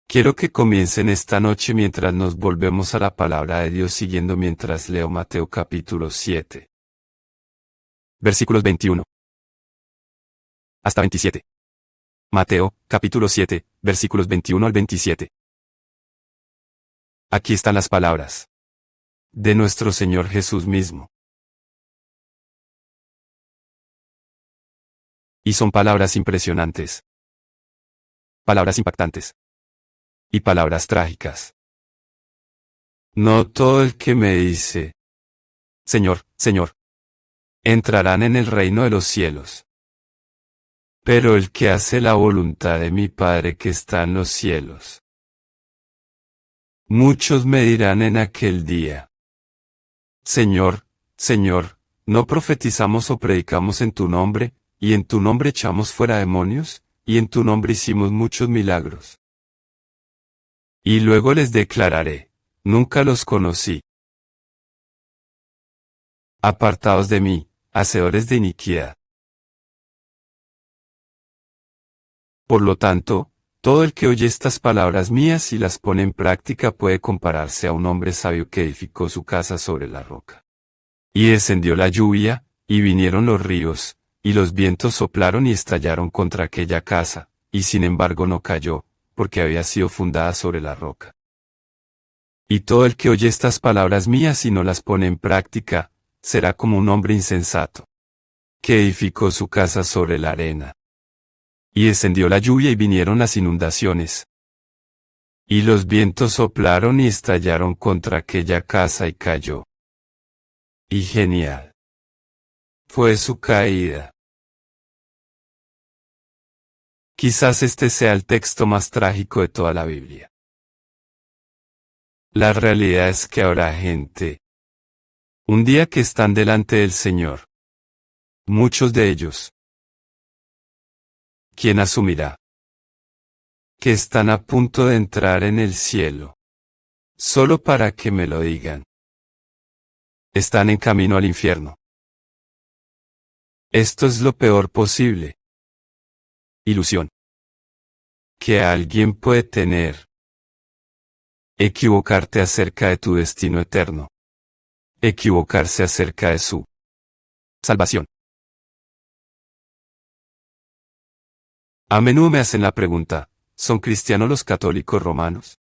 Quiero que comiencen esta noche mientras nos volvemos a la palabra de Dios siguiendo mientras leo Mateo capítulo 7. Versículos 21 hasta 27. Mateo, capítulo 7, versículos 21 al 27. Aquí están las palabras de nuestro Señor Jesús mismo. Y son palabras impresionantes, palabras impactantes y palabras trágicas. No todo el que me dice, Señor, Señor, entrarán en el reino de los cielos. Pero el que hace la voluntad de mi Padre que está en los cielos. Muchos me dirán en aquel día, Señor, Señor, ¿no profetizamos o predicamos en tu nombre, y en tu nombre echamos fuera demonios, y en tu nombre hicimos muchos milagros? Y luego les declararé, nunca los conocí. Apartaos de mí, hacedores de iniquidad. Por lo tanto, todo el que oye estas palabras mías y las pone en práctica puede compararse a un hombre sabio que edificó su casa sobre la roca. Y descendió la lluvia, y vinieron los ríos, y los vientos soplaron y estallaron contra aquella casa, y sin embargo no cayó, porque había sido fundada sobre la roca. Y todo el que oye estas palabras mías y no las pone en práctica, será como un hombre insensato, que edificó su casa sobre la arena. Y descendió la lluvia y vinieron las inundaciones. Y los vientos soplaron y estallaron contra aquella casa y cayó. Y genial fue su caída. Quizás este sea el texto más trágico de toda la Biblia. La realidad es que habrá gente, un día que están delante del Señor. Muchos de ellos. ¿Quién asumirá que están a punto de entrar en el cielo? Solo para que me lo digan. Están en camino al infierno. Esto es lo peor posible. Ilusión que alguien puede tener. Equivocarte acerca de tu destino eterno. Equivocarse acerca de su salvación. A menudo me hacen la pregunta, ¿son cristianos los católicos romanos?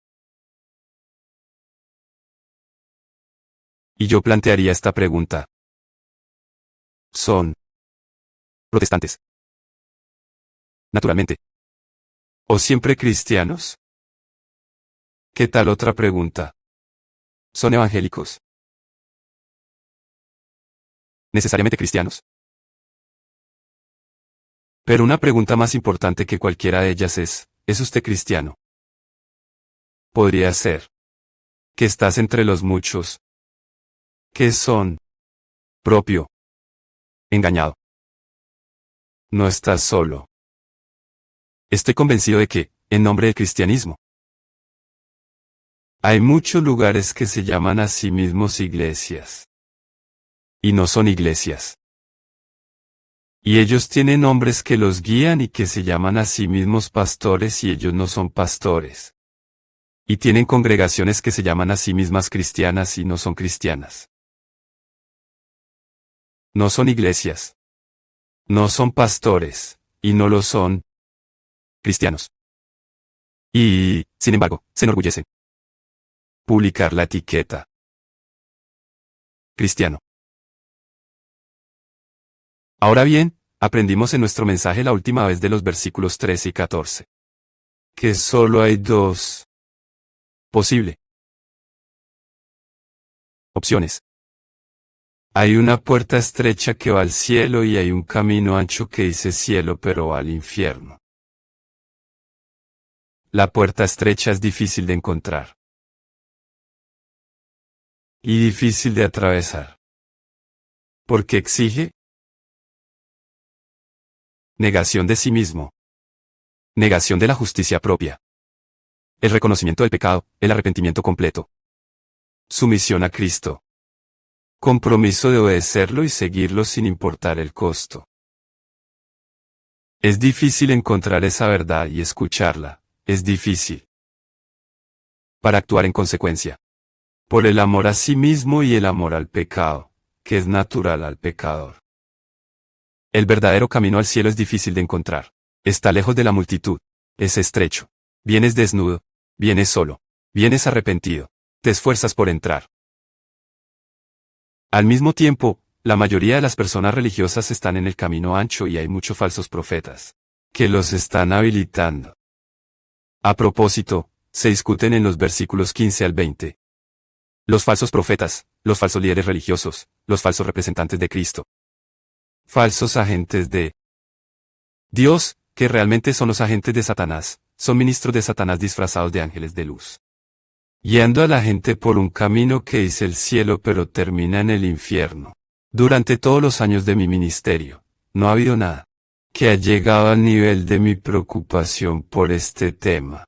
Y yo plantearía esta pregunta. ¿Son protestantes? Naturalmente. ¿O siempre cristianos? ¿Qué tal otra pregunta? ¿Son evangélicos? ¿Necesariamente cristianos? Pero una pregunta más importante que cualquiera de ellas ¿es usted cristiano? Podría ser que estás entre los muchos que son propio engañado. No estás solo. Estoy convencido de que, en nombre del cristianismo, hay muchos lugares que se llaman a sí mismos iglesias. Y no son iglesias. Y ellos tienen hombres que los guían y que se llaman a sí mismos pastores y ellos no son pastores. Y tienen congregaciones que se llaman a sí mismas cristianas y no son cristianas. No son iglesias. No son pastores, y no lo son cristianos. Y, sin embargo, se enorgullecen publicar la etiqueta cristiano. Ahora bien, aprendimos en nuestro mensaje la última vez de los versículos 13 y 14. Que solo hay dos posibles opciones. Hay una puerta estrecha que va al cielo y hay un camino ancho que dice cielo pero va al infierno. La puerta estrecha es difícil de encontrar. Y difícil de atravesar. Porque exige negación de sí mismo. Negación de la justicia propia. El reconocimiento del pecado, el arrepentimiento completo. Sumisión a Cristo. Compromiso de obedecerlo y seguirlo sin importar el costo. Es difícil encontrar esa verdad y escucharla, es difícil. para actuar en consecuencia. Por el amor a sí mismo y el amor al pecado, que es natural al pecador. El verdadero camino al cielo es difícil de encontrar. Está lejos de la multitud. Es estrecho. Vienes desnudo. Vienes solo. Vienes arrepentido. Te esfuerzas por entrar. Al mismo tiempo, la mayoría de las personas religiosas están en el camino ancho y hay muchos falsos profetas que los están habilitando. A propósito, se discuten en los versículos 15 al 20. Los falsos profetas, los falsos líderes religiosos, los falsos representantes de Cristo. Falsos agentes de Dios, que realmente son los agentes de Satanás, son ministros de Satanás disfrazados de ángeles de luz. Guiando a la gente por un camino que dice el cielo pero termina en el infierno. Durante todos los años de mi ministerio, no ha habido nada que ha llegado al nivel de mi preocupación por este tema.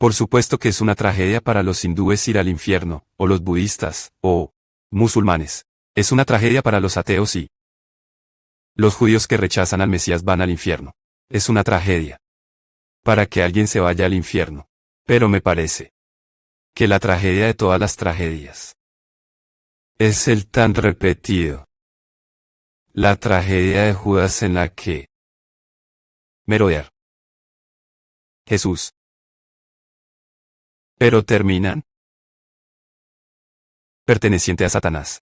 Por supuesto que es una tragedia para los hindúes ir al infierno, o los budistas, o musulmanes. Es una tragedia para los ateos y los judíos que rechazan al Mesías van al infierno. Es una tragedia para que alguien se vaya al infierno. Pero me parece que la tragedia de todas las tragedias es el tan repetido. La tragedia de Judas en la que merodear Jesús. Pero terminan perteneciente a Satanás.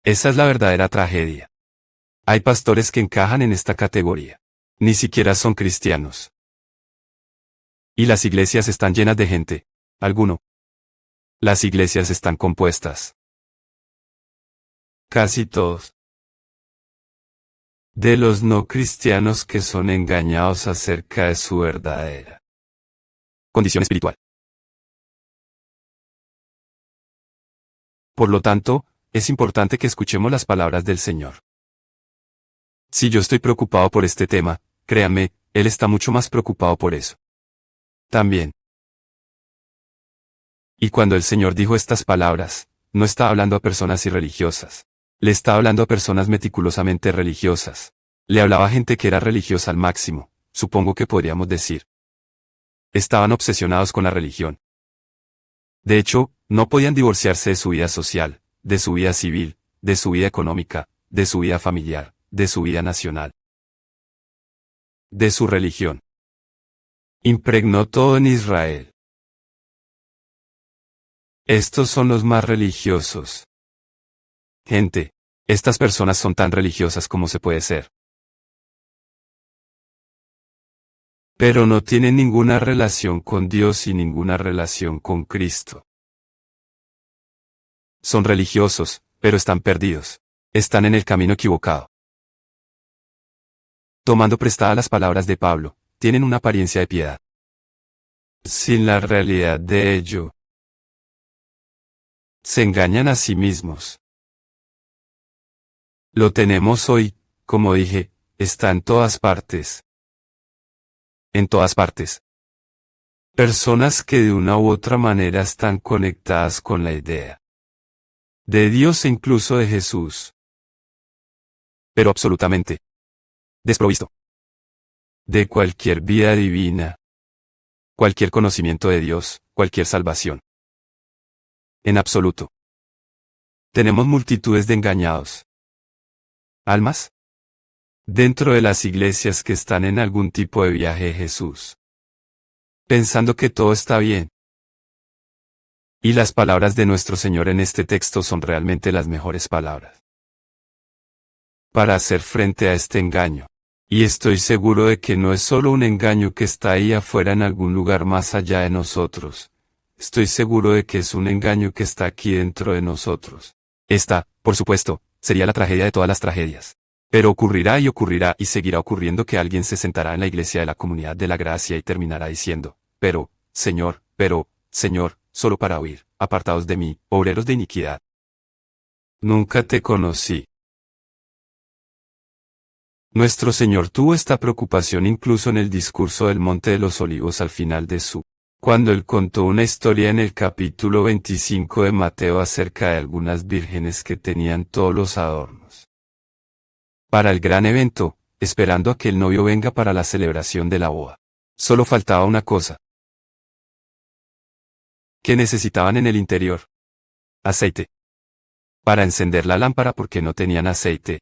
Esa es la verdadera tragedia. Hay pastores que encajan en esta categoría. Ni siquiera son cristianos. Y las iglesias están llenas de gente. Alguno. Las iglesias están compuestas. Casi todos. De los no cristianos que son engañados acerca de su verdadera condición espiritual. Por lo tanto, es importante que escuchemos las palabras del Señor. Si yo estoy preocupado por este tema, créanme, Él está mucho más preocupado por eso. También. Y cuando el Señor dijo estas palabras, no está hablando a personas irreligiosas. Le está hablando a personas meticulosamente religiosas. Le hablaba a gente que era religiosa al máximo, supongo que podríamos decir. Estaban obsesionados con la religión. De hecho, no podían divorciarse de su vida social, de su vida civil, de su vida económica, de su vida familiar, de su vida nacional. De su religión. Impregnó todo en Israel. Estos son los más religiosos. Gente, estas personas son tan religiosas como se puede ser. Pero no tienen ninguna relación con Dios y ninguna relación con Cristo. Son religiosos, pero están perdidos. Están en el camino equivocado. Tomando prestadas las palabras de Pablo, tienen una apariencia de piedad. Sin la realidad de ello. Se engañan a sí mismos. Lo tenemos hoy, como dije, está en todas partes. En todas partes. Personas que de una u otra manera están conectadas con la idea de Dios e incluso de Jesús. Pero absolutamente desprovisto de cualquier vida divina, cualquier conocimiento de Dios, cualquier salvación. En absoluto. Tenemos multitudes de engañados. Almas dentro de las iglesias que están en algún tipo de viaje de Jesús, pensando que todo está bien. Y las palabras de nuestro Señor en este texto son realmente las mejores palabras para hacer frente a este engaño. Y estoy seguro de que no es solo un engaño que está ahí afuera en algún lugar más allá de nosotros. Estoy seguro de que es un engaño que está aquí dentro de nosotros. Esta, por supuesto, sería la tragedia de todas las tragedias. Pero ocurrirá y seguirá ocurriendo que alguien se sentará en la iglesia de la comunidad de la gracia y terminará diciendo, pero, Señor, solo para oír, apartados de mí, obreros de iniquidad. Nunca te conocí. Nuestro Señor tuvo esta preocupación incluso en el discurso del Monte de los Olivos al final de cuando Él contó una historia en el capítulo 25 de Mateo acerca de algunas vírgenes que tenían todos los adornos para el gran evento, esperando a que el novio venga para la celebración de la boda. Solo faltaba una cosa. ¿Qué necesitaban en el interior? Aceite. Para encender la lámpara porque no tenían aceite.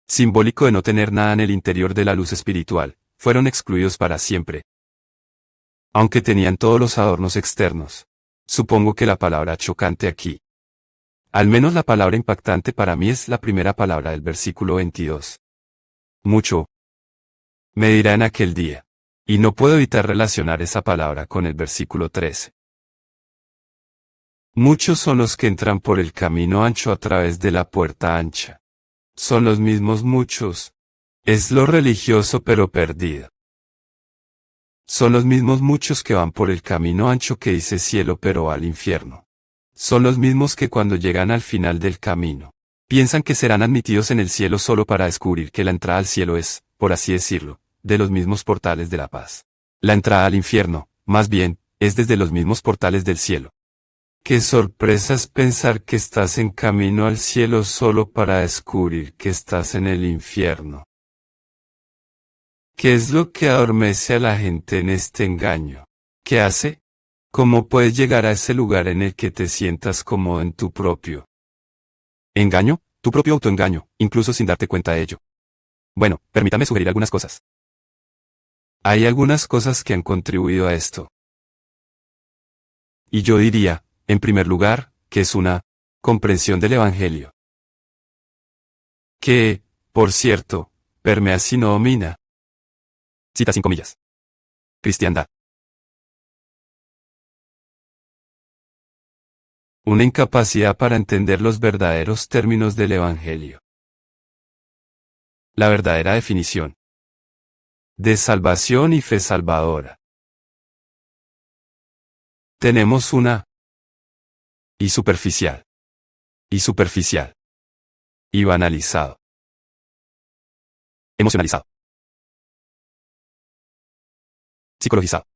Simbólico de no tener nada en el interior de la luz espiritual, fueron excluidos para siempre. Aunque tenían todos los adornos externos. Supongo que la palabra chocante aquí. Al menos la palabra impactante para mí es la primera palabra del versículo 22. Mucho. Me dirá en aquel día. Y no puedo evitar relacionar esa palabra con el versículo 13. Muchos son los que entran por el camino ancho a través de la puerta ancha. Son los mismos muchos. Es lo religioso pero perdido. Son los mismos muchos que van por el camino ancho que dice cielo pero va al infierno. Son los mismos que cuando llegan al final del camino, piensan que serán admitidos en el cielo solo para descubrir que la entrada al cielo es, por así decirlo, de los mismos portales de la paz. La entrada al infierno, más bien, es desde los mismos portales del cielo. Qué sorpresa es pensar que estás en camino al cielo solo para descubrir que estás en el infierno. ¿Qué es lo que adormece a la gente en este engaño? ¿Qué hace? ¿Cómo puedes llegar a ese lugar en el que te sientas cómodo en tu propio engaño? Tu propio autoengaño, incluso sin darte cuenta de ello. Bueno, permítame sugerir algunas cosas. Hay algunas cosas que han contribuido a esto. Y yo diría, en primer lugar, que es una comprensión del Evangelio. Que, por cierto, permea si no domina. Cita sin comillas. Cristiandad. Una incapacidad para entender los verdaderos términos del Evangelio. La verdadera definición de salvación y fe salvadora. Tenemos una y superficial y banalizado, emocionalizado, psicologizado.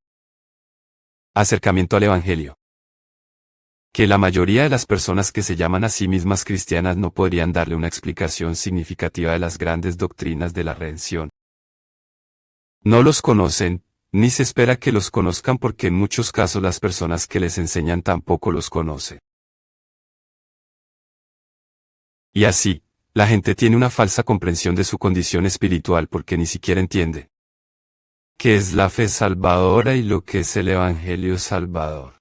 Acercamiento al Evangelio. Que la mayoría de las personas que se llaman a sí mismas cristianas no podrían darle una explicación significativa de las grandes doctrinas de la redención. No los conocen, ni se espera que los conozcan porque en muchos casos las personas que les enseñan tampoco los conocen. Y así, la gente tiene una falsa comprensión de su condición espiritual porque ni siquiera entiende qué es la fe salvadora y lo que es el Evangelio salvador.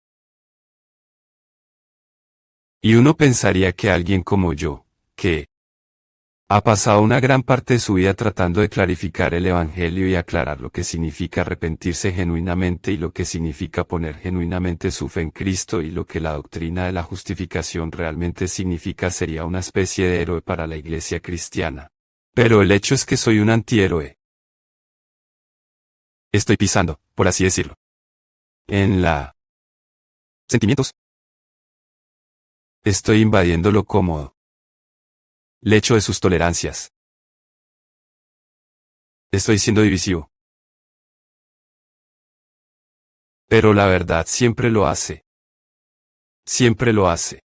Y uno pensaría que alguien como yo, que ha pasado una gran parte de su vida tratando de clarificar el Evangelio y aclarar lo que significa arrepentirse genuinamente y lo que significa poner genuinamente su fe en Cristo y lo que la doctrina de la justificación realmente significa, sería una especie de héroe para la iglesia cristiana. Pero el hecho es que soy un antihéroe. Estoy pisando, por así decirlo, en la sentimientos. Estoy invadiendo lo cómodo. Lecho de sus tolerancias. Estoy siendo divisivo. Pero la verdad siempre lo hace. Siempre lo hace.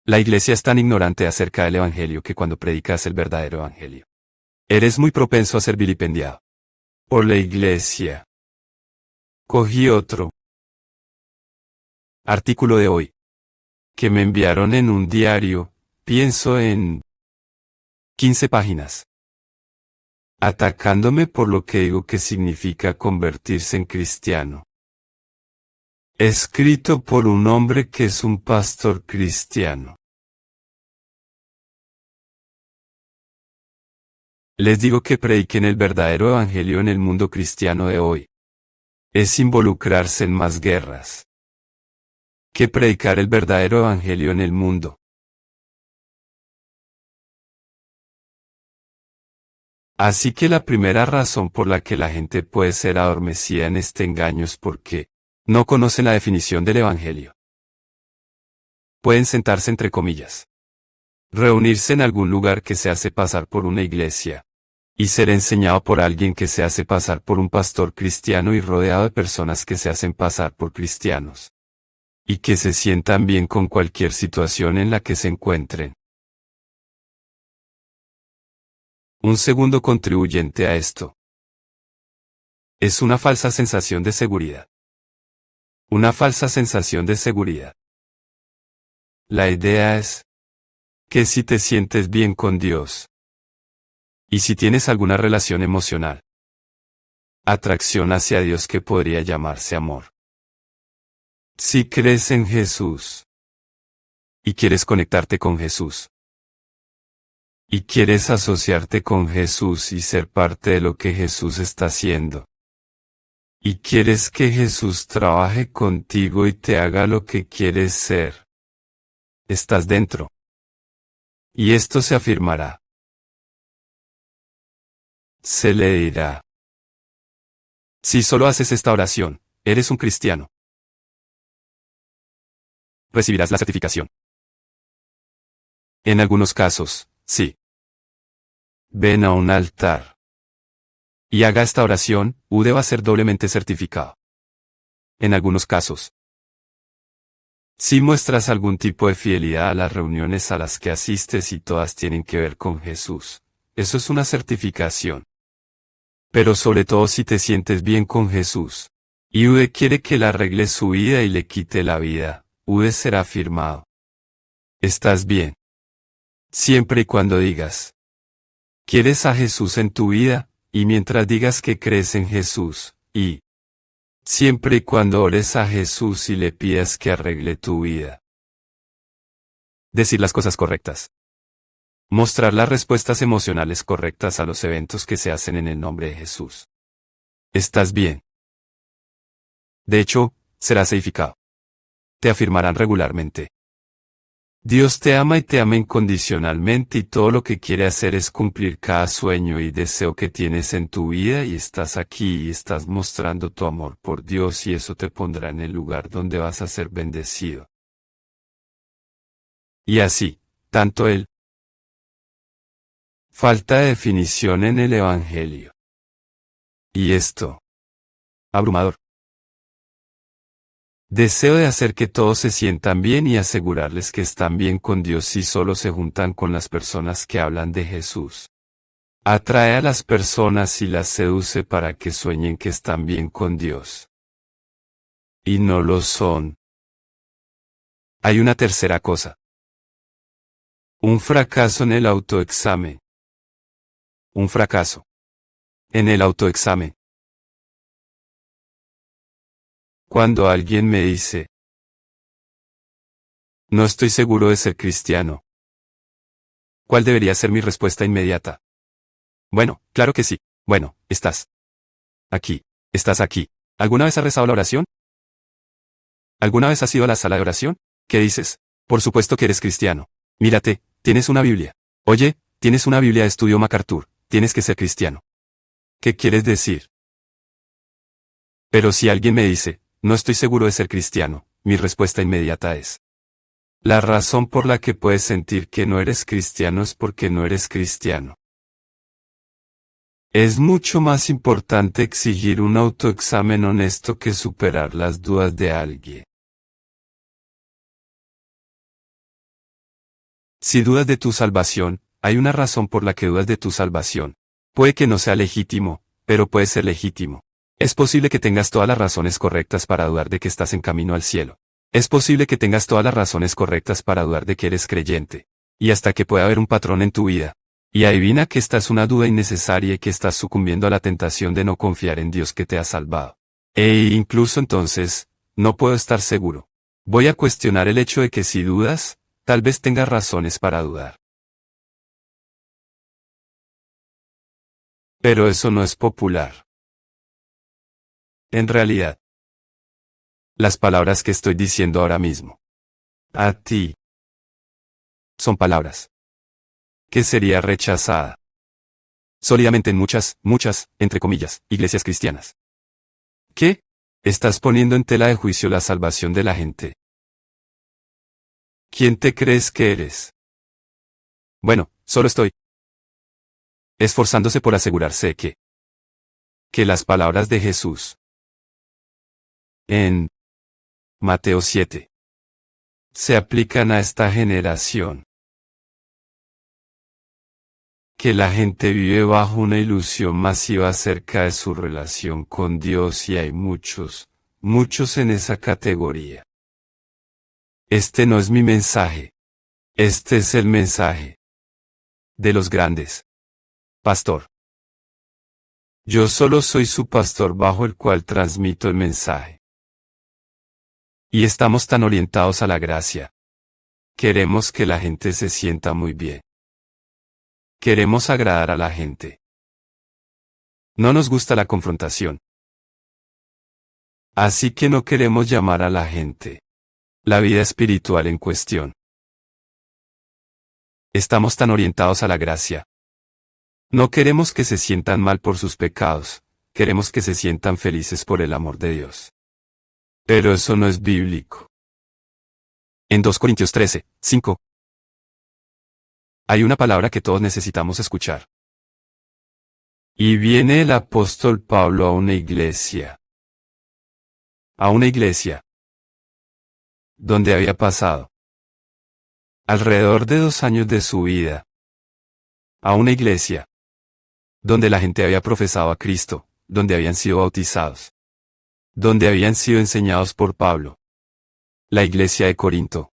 La iglesia es tan ignorante acerca del Evangelio que cuando predicas el verdadero Evangelio, eres muy propenso a ser vilipendiado por la iglesia. Cogí otro artículo de hoy que me enviaron en un diario, pienso en 15 páginas. Atacándome por lo que digo que significa convertirse en cristiano. Escrito por un hombre que es un pastor cristiano. Les digo que prediquen el verdadero evangelio en el mundo cristiano de hoy. Es involucrarse en más guerras que predicar el verdadero evangelio en el mundo. Así que la primera razón por la que la gente puede ser adormecida en este engaño es porque no conocen la definición del Evangelio. Pueden sentarse entre comillas, reunirse en algún lugar que se hace pasar por una iglesia, y ser enseñado por alguien que se hace pasar por un pastor cristiano y rodeado de personas que se hacen pasar por cristianos, y que se sientan bien con cualquier situación en la que se encuentren. Un segundo contribuyente a esto Es una falsa sensación de seguridad. Una falsa sensación de seguridad. La idea es que si te sientes bien con Dios, y si tienes alguna relación emocional, atracción hacia Dios que podría llamarse amor. Si crees en Jesús, y quieres conectarte con Jesús, y quieres asociarte con Jesús y ser parte de lo que Jesús está haciendo, y quieres que Jesús trabaje contigo y te haga lo que quieres ser, estás dentro. Y esto se afirmará. Se le dirá: si solo haces esta oración, eres un cristiano. Recibirás la certificación. En algunos casos, sí. Ven a un altar y haga esta oración, usted va a ser doblemente certificado. En algunos casos, si muestras algún tipo de fidelidad a las reuniones a las que asistes y todas tienen que ver con Jesús, eso es una certificación. Pero sobre todo si te sientes bien con Jesús, y usted quiere que le arregle su vida y le quite la vida, usted será firmado. Estás bien. Siempre y cuando digas: quieres a Jesús en tu vida, y mientras digas que crees en Jesús, y siempre y cuando ores a Jesús y le pidas que arregle tu vida. Decir las cosas correctas. Mostrar las respuestas emocionales correctas a los eventos que se hacen en el nombre de Jesús. Estás bien. De hecho, serás edificado. Te afirmarán regularmente: Dios te ama y te ama incondicionalmente y todo lo que quiere hacer es cumplir cada sueño y deseo que tienes en tu vida y estás aquí y estás mostrando tu amor por Dios y eso te pondrá en el lugar donde vas a ser bendecido. Y así, tanto Él. Falta de definición en el Evangelio. Y esto. Abrumador. Deseo de hacer que todos se sientan bien y asegurarles que están bien con Dios si solo se juntan con las personas que hablan de Jesús. Atrae a las personas y las seduce para que sueñen que están bien con Dios. Y no lo son. Hay una tercera cosa. Un fracaso en el autoexamen. Un fracaso. En el autoexamen. Cuando alguien me dice: no estoy seguro de ser cristiano, ¿cuál debería ser mi respuesta inmediata? Bueno, claro que sí. Bueno, estás aquí. Estás aquí. ¿Alguna vez has rezado la oración? ¿Alguna vez has ido a la sala de oración? ¿Qué dices? Por supuesto que eres cristiano. Mírate, tienes una Biblia. Oye, tienes una Biblia de estudio MacArthur. Tienes que ser cristiano. ¿Qué quieres decir? Pero si alguien me dice: no estoy seguro de ser cristiano, mi respuesta inmediata es: la razón por la que puedes sentir que no eres cristiano es porque no eres cristiano. Es mucho más importante exigir un autoexamen honesto que superar las dudas de alguien. Si dudas de tu salvación, hay una razón por la que dudas de tu salvación. Puede que no sea legítimo, pero puede ser legítimo. Es posible que tengas todas las razones correctas para dudar de que estás en camino al cielo. Es posible que tengas todas las razones correctas para dudar de que eres creyente. Y hasta que pueda haber un patrón en tu vida. Y adivina que esta es una duda innecesaria y que estás sucumbiendo a la tentación de no confiar en Dios que te ha salvado. E incluso entonces, no puedo estar seguro. Voy a cuestionar el hecho de que si dudas, tal vez tengas razones para dudar. Pero eso no es popular. En realidad, las palabras que estoy diciendo ahora mismo, a ti, son palabras que sería rechazada sólidamente en muchas, entre comillas, iglesias cristianas. ¿Qué? Estás poniendo en tela de juicio la salvación de la gente. ¿Quién te crees que eres? Bueno, solo estoy esforzándose por asegurarse que las palabras de Jesús en Mateo 7 se aplican a esta generación. que la gente vive bajo una ilusión masiva acerca de su relación con Dios y hay muchos en esa categoría. Este no es mi mensaje. Este es el mensaje de los grandes. Pastor. Yo solo soy su pastor bajo el cual transmito el mensaje. Y estamos tan orientados a la gracia. Queremos que la gente se sienta muy bien. Queremos agradar a la gente. No nos gusta la confrontación. Así que no queremos llamar a la gente. La vida espiritual en cuestión. Estamos tan orientados a la gracia. No queremos que se sientan mal por sus pecados, queremos que se sientan felices por el amor de Dios. Pero eso no es bíblico. En 2 Corintios 13, 5. Hay una palabra que todos necesitamos escuchar. Y viene el apóstol Pablo a una iglesia. A una iglesia. Donde había pasado alrededor de 2 años de su vida. A una iglesia. Donde la gente había profesado a Cristo, donde habían sido bautizados. Donde habían sido enseñados por Pablo. La iglesia de Corinto.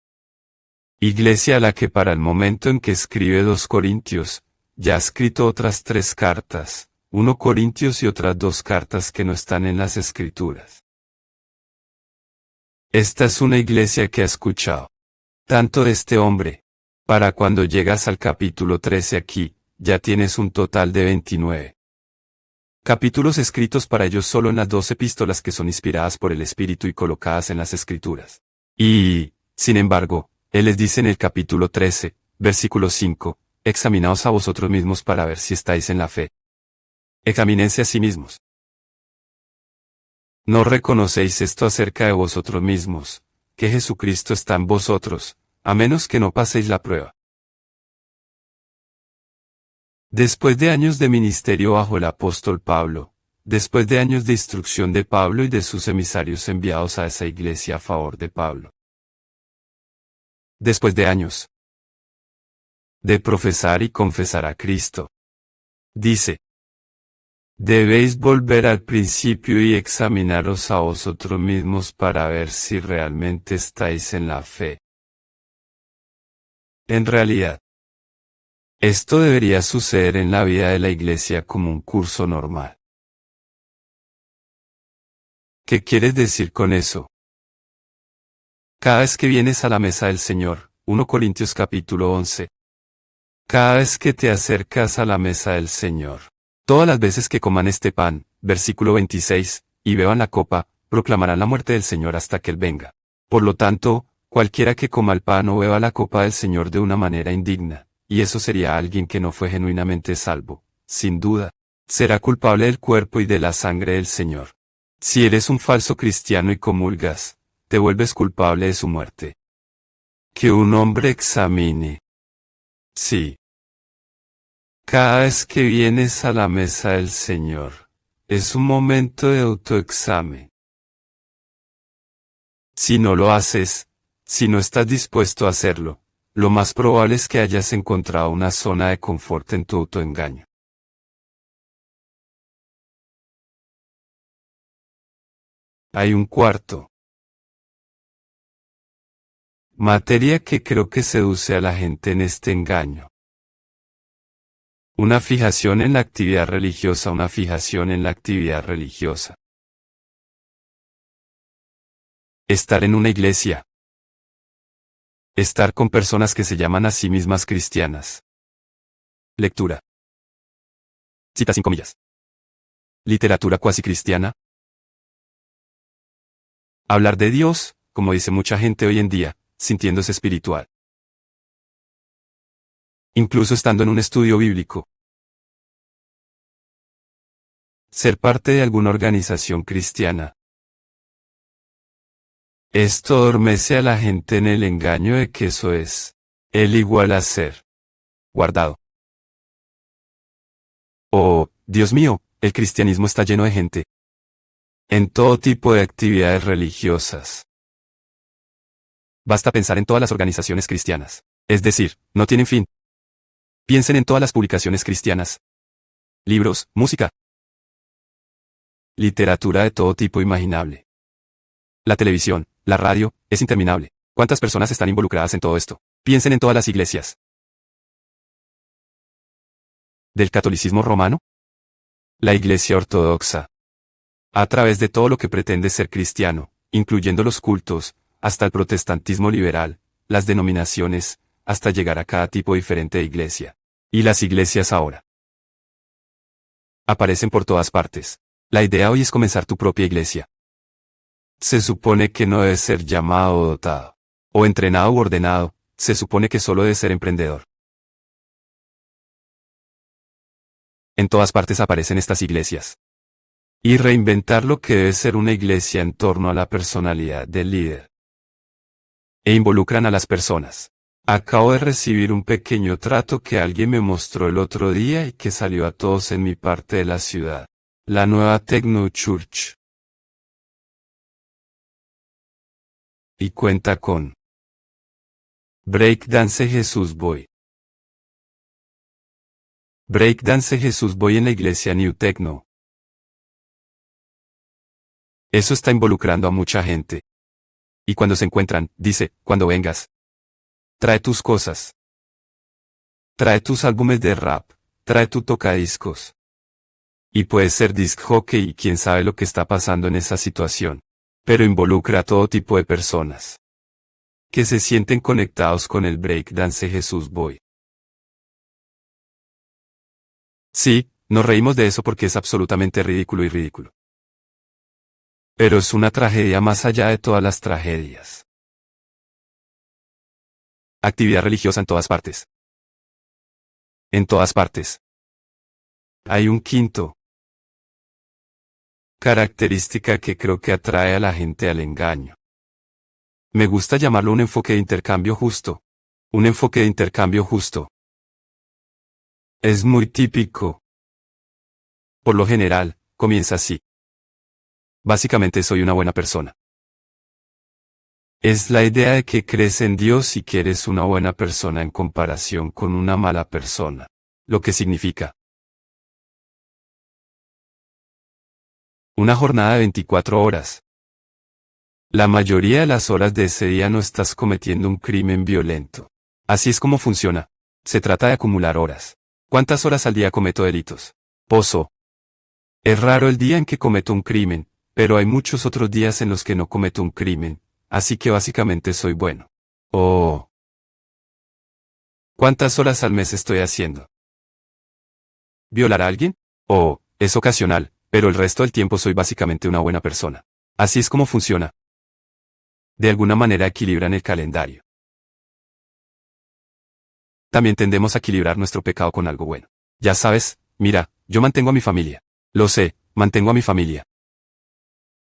Iglesia a la que para el momento en que escribe 2 Corintios, ya ha escrito otras 3 cartas, 1 Corintios y otras 2 cartas que no están en las Escrituras. Esta es una iglesia que ha escuchado tanto de este hombre. Para cuando llegas al capítulo 13 aquí, ya tienes un total de 29 capítulos escritos para ellos solo en las 2 epístolas que son inspiradas por el Espíritu y colocadas en las Escrituras. Y, sin embargo, Él les dice en el capítulo 13, versículo 5, examinaos a vosotros mismos para ver si estáis en la fe. Examínense a sí mismos. ¿No reconocéis esto acerca de vosotros mismos, que Jesucristo está en vosotros, a menos que no paséis la prueba? Después de años de ministerio bajo el apóstol Pablo, después de años de instrucción de Pablo y de sus emisarios enviados a esa iglesia a favor de Pablo. Después de años de profesar y confesar a Cristo. Dice: debéis volver al principio y examinaros a vosotros mismos para ver si realmente estáis en la fe. En realidad, esto debería suceder en la vida de la iglesia como un curso normal. ¿Qué quieres decir con eso? Cada vez que vienes a la mesa del Señor, 1 Corintios capítulo 11. Cada vez que te acercas a la mesa del Señor, todas las veces que coman este pan, versículo 26, y beban la copa, proclamarán la muerte del Señor hasta que Él venga. Por lo tanto, cualquiera que coma el pan o beba la copa del Señor de una manera indigna, y eso sería alguien que no fue genuinamente salvo, sin duda, será culpable del cuerpo y de la sangre del Señor. Si eres un falso cristiano y comulgas, te vuelves culpable de su muerte. Que un hombre examine. Sí. Cada vez que vienes a la mesa del Señor, es un momento de autoexamen. Si no lo haces, si no estás dispuesto a hacerlo, lo más probable es que hayas encontrado una zona de confort en tu autoengaño. Hay un cuarto. Materia que creo que seduce a la gente en este engaño. Una fijación en la actividad religiosa, una fijación en la actividad religiosa. Estar en una iglesia. Estar con personas que se llaman a sí mismas cristianas. Lectura. Cita sin comillas. Literatura cuasi cristiana. Hablar de Dios, como dice mucha gente hoy en día, sintiéndose espiritual. Incluso estando en un estudio bíblico. Ser parte de alguna organización cristiana. Esto adormece a la gente en el engaño de que eso es el igual a ser guardado. Oh, Dios mío, el cristianismo está lleno de gente en todo tipo de actividades religiosas. Basta pensar en todas las organizaciones cristianas. Es decir, no tienen fin. Piensen en todas las publicaciones cristianas. Libros, música, literatura de todo tipo imaginable. La televisión, la radio, es interminable. ¿Cuántas personas están involucradas en todo esto? Piensen en todas las iglesias. ¿Del catolicismo romano? La Iglesia Ortodoxa. A través de todo lo que pretende ser cristiano, incluyendo los cultos, hasta el protestantismo liberal, las denominaciones, hasta llegar a cada tipo diferente de iglesia. Y las iglesias ahora aparecen por todas partes. La idea hoy es comenzar tu propia iglesia. Se supone que no debes ser llamado o dotado, o entrenado u ordenado, se supone que solo debes ser emprendedor. En todas partes aparecen estas iglesias. Y reinventar lo que debe ser una iglesia en torno a la personalidad del líder. E involucran a las personas. Acabo de recibir un pequeño trato que alguien me mostró el otro día y que salió a todos en mi parte de la ciudad. La nueva Techno Church. Y cuenta con Breakdance Jesús Boy. Breakdance Jesús Boy en la iglesia New Techno. Eso está involucrando a mucha gente. Y cuando se encuentran, dice, cuando vengas, trae tus cosas. Trae tus álbumes de rap, trae tu tocadiscos. Y puede ser disc jockey y quién sabe lo que está pasando en esa situación. Pero involucra a todo tipo de personas que se sienten conectados con el breakdance Jesús Boy. Sí, nos reímos de eso porque es absolutamente ridículo y ridículo. Pero es una tragedia más allá de todas las tragedias. Actividad religiosa en todas partes. En todas partes. Hay un quinto característica que creo que atrae a la gente al engaño. Me gusta llamarlo un enfoque de intercambio justo. Un enfoque de intercambio justo. Es muy típico. Por lo general, comienza así. Básicamente soy una buena persona. Es la idea de que crees en Dios y que eres una buena persona en comparación con una mala persona. Lo que significa una jornada de 24 horas. La mayoría de las horas de ese día no estás cometiendo un crimen violento. Así es como funciona. Se trata de acumular horas. ¿Cuántas horas al día cometo delitos? Pozo. Es raro el día en que cometo un crimen, pero hay muchos otros días en los que no cometo un crimen, así que básicamente soy bueno. Oh. ¿Cuántas horas al mes estoy haciendo? ¿Violar a alguien? Oh, es ocasional, pero el resto del tiempo soy básicamente una buena persona. Así es como funciona. De alguna manera equilibran el calendario. También tendemos a equilibrar nuestro pecado con algo bueno. Ya sabes, mira, yo mantengo a mi familia. Lo sé, mantengo a mi familia.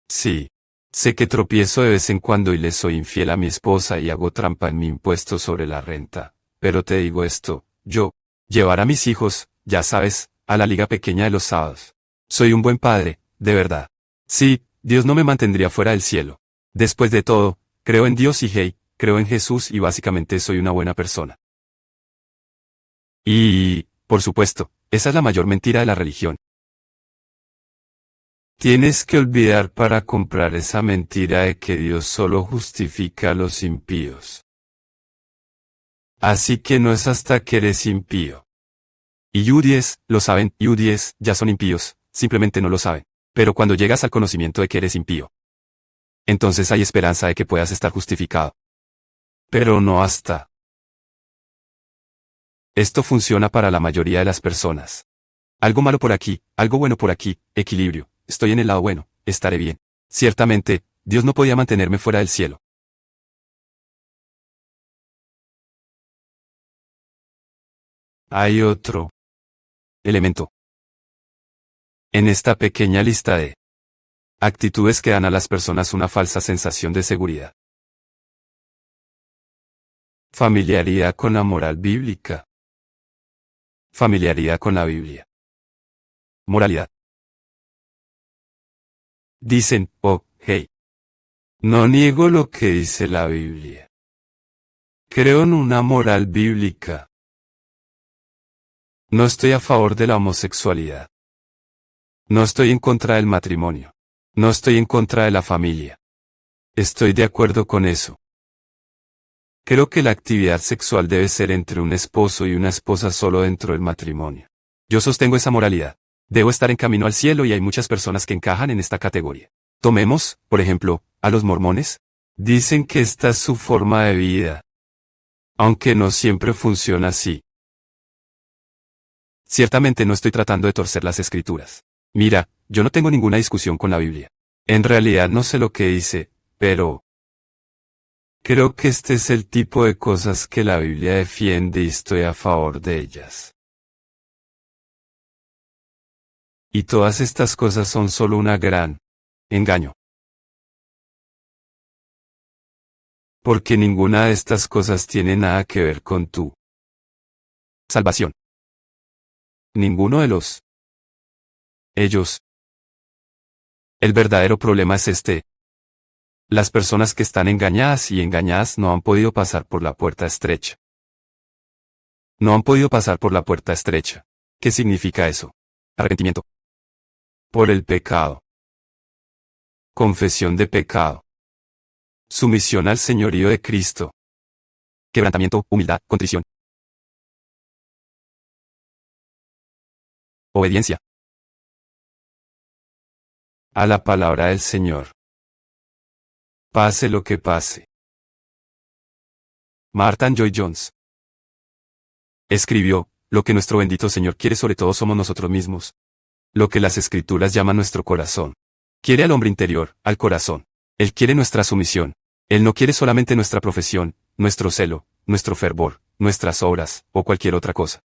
Sí. Sé que tropiezo de vez en cuando y le soy infiel a mi esposa y hago trampa en mi impuesto sobre la renta. Pero te digo esto, llevar a mis hijos, ya sabes, a la liga pequeña de los sábados. Soy un buen padre, de verdad. Sí, Dios no me mantendría fuera del cielo. Después de todo, creo en Dios y hey, creo en Jesús y básicamente soy una buena persona. Y, por supuesto, esa es la mayor mentira de la religión. Tienes que olvidar para comprar esa mentira de que Dios solo justifica a los impíos. Así que no es hasta que eres impío. Y U10, lo saben, U10, ya son impíos, simplemente no lo saben. Pero cuando llegas al conocimiento de que eres impío, entonces hay esperanza de que puedas estar justificado. Pero no hasta. Esto funciona para la mayoría de las personas. Algo malo por aquí, algo bueno por aquí, equilibrio, estoy en el lado bueno, estaré bien. Ciertamente, Dios no podía mantenerme fuera del cielo. Hay otro elemento en esta pequeña lista de actitudes que dan a las personas una falsa sensación de seguridad. Familiaridad con la moral bíblica. Familiaridad con la Biblia. Moralidad. Dicen, oh, hey. No niego lo que dice la Biblia. Creo en una moral bíblica. No estoy a favor de la homosexualidad. No estoy en contra del matrimonio. No estoy en contra de la familia. Estoy de acuerdo con eso. Creo que la actividad sexual debe ser entre un esposo y una esposa solo dentro del matrimonio. Yo sostengo esa moralidad. Debo estar en camino al cielo y hay muchas personas que encajan en esta categoría. Tomemos, por ejemplo, a los mormones. Dicen que esta es su forma de vida. Aunque no siempre funciona así. Ciertamente no estoy tratando de torcer las escrituras. Mira, yo no tengo ninguna discusión con la Biblia. En realidad no sé lo que dice, pero creo que este es el tipo de cosas que la Biblia defiende y estoy a favor de ellas. Y todas estas cosas son solo una gran engaño. Porque ninguna de estas cosas tiene nada que ver con tu salvación. Ninguno de ellos. El verdadero problema es este. Las personas que están engañadas y engañadas no han podido pasar por la puerta estrecha. No han podido pasar por la puerta estrecha. ¿Qué significa eso? Arrepentimiento. Por el pecado. Confesión de pecado. Sumisión al señorío de Cristo. Quebrantamiento, humildad, contrición. Obediencia. A la palabra del Señor. Pase lo que pase. Martha Lloyd-Jones escribió, lo que nuestro bendito Señor quiere sobre todo somos nosotros mismos. Lo que las Escrituras llaman nuestro corazón. Quiere al hombre interior, al corazón. Él quiere nuestra sumisión. Él no quiere solamente nuestra profesión, nuestro celo, nuestro fervor, nuestras obras, o cualquier otra cosa.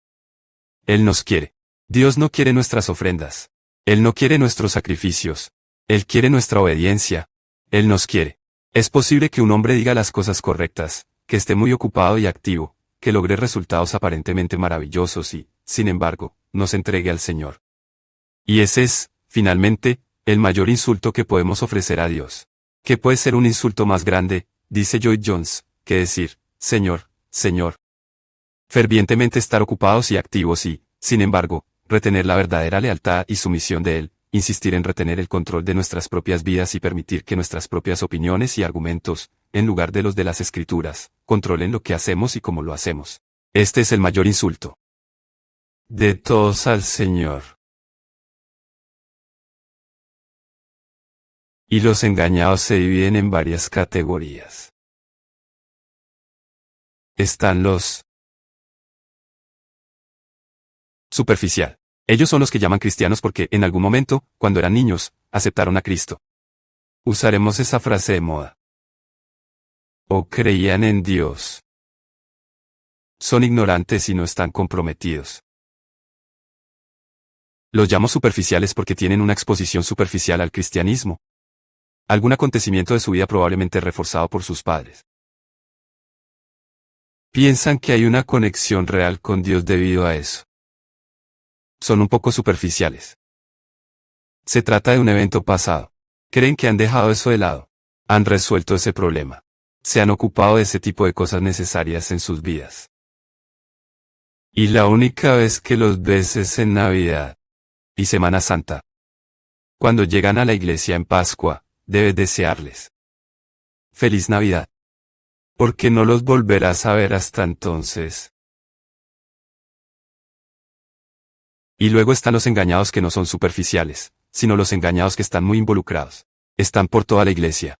Él nos quiere. Dios no quiere nuestras ofrendas. Él no quiere nuestros sacrificios. Él quiere nuestra obediencia. Él nos quiere. Es posible que un hombre diga las cosas correctas, que esté muy ocupado y activo, que logre resultados aparentemente maravillosos y, sin embargo, no se entregue al Señor. Y ese es, finalmente, el mayor insulto que podemos ofrecer a Dios. ¿Qué puede ser un insulto más grande, dice Lloyd-Jones, que decir, Señor, Señor? Fervientemente estar ocupados y activos y, sin embargo, retener la verdadera lealtad y sumisión de Él, insistir en retener el control de nuestras propias vidas y permitir que nuestras propias opiniones y argumentos, en lugar de los de las Escrituras, controlen lo que hacemos y cómo lo hacemos. Este es el mayor insulto de todos al Señor. Y los engañados se dividen en varias categorías. Están los superficial. Ellos son los que llaman cristianos porque, en algún momento, cuando eran niños, aceptaron a Cristo. Usaremos esa frase de moda. O creían en Dios. Son ignorantes y no están comprometidos. Los llamo superficiales porque tienen una exposición superficial al cristianismo. Algún acontecimiento de su vida probablemente reforzado por sus padres. Piensan que hay una conexión real con Dios debido a eso. Son un poco superficiales. Se trata de un evento pasado. Creen que han dejado eso de lado. Han resuelto ese problema. Se han ocupado de ese tipo de cosas necesarias en sus vidas. Y la única vez que los ves es en Navidad y Semana Santa. Cuando llegan a la iglesia en Pascua, debes desearles ¡Feliz Navidad! Porque no los volverás a ver hasta entonces. Y luego están los engañados que no son superficiales, sino los engañados que están muy involucrados. Están por toda la iglesia.